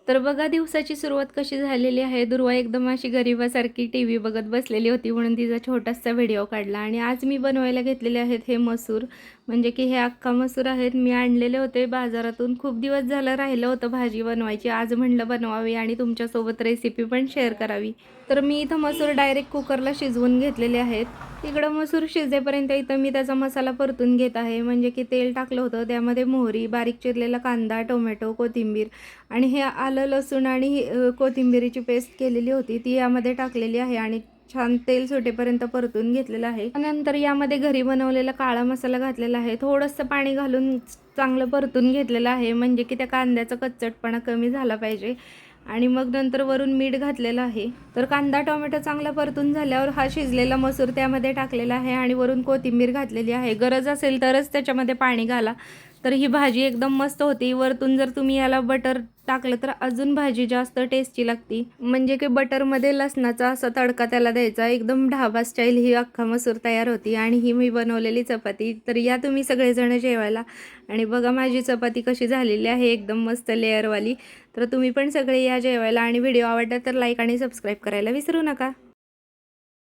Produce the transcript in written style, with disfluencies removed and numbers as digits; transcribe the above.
तर बघा दिवसाची सुरुवात कशी झालेली आहे. दुर्वा एकदम अशी गरिबासारखी टीव्ही बघत बसलेली होती म्हणून तिचा छोटासा व्हिडिओ काढला. आणि आज मी बनवायला घेतलेले आहेत हे मसूर, म्हणजे की हे अख्खा मसूर आहेत. मी आणलेले होते बाजारातून, खूप दिवस झालं राहिलं होतं भाजी बनवायची. आज म्हणलं बनवावी आणि तुमच्यासोबत रेसिपी पण शेअर करावी. तर मी इथं मसूर डायरेक्ट कुकरला शिजवून घेतलेले आहेत. तिकडं मसूर शिजेपर्यंत इथं मी त्याचा मसाला परतून घेत आहे. म्हणजे की तेल टाकलं होतं, त्यामध्ये मोहरी, बारीक चिरलेला कांदा, टोमॅटो, कोथिंबीर आणि हे आलं लसूण आणि कोथिंबीरीची पेस्ट केलेली होती ती यामध्ये टाकलेली आहे आणि छान तेल सुटेपर्यंत परतून घेतलेलं आहे. नंतर यामध्ये घरी बनवलेला काळा मसाला घातलेला आहे. थोडंसं पाणी घालून चांगलं परतून घेतलेलं आहे, म्हणजे की त्या कांद्याचा कच्चटपणा कमी झाला पाहिजे. आणि मग नंतर वरून मीठ घातलेलं आहे. तर कांदा टोमॅटो चांगला परतून झाल्यावर हा शिजलेला मसूर त्यामध्ये टाकलेला आहे आणि वरून कोथिंबीर घातलेली आहे. गरज असेल तरच त्याच्यामध्ये पाणी घाला, तर ही भाजी एकदम मस्त होती. वरतून जर तुम्ही याला बटर टाकलं तर अजून भाजी जास्त टेस्टी लागती. म्हणजे की बटरमध्ये लसणाचा असा तडका त्याला द्यायचा. एकदम ढाबा स्टाईल ही अख्खा मसूर तयार होती. आणि ही मी बनवलेली चपाती. तर या तुम्ही सगळेजण जेवायला. आणि बघा माझी चपाती कशी झालेली आहे, एकदम मस्त लेअरवाली. तर तुम्ही पण सगळे या जेवायला. आणि व्हिडिओ आवडला तर लाईक आणि सबस्क्राईब करायला विसरू नका.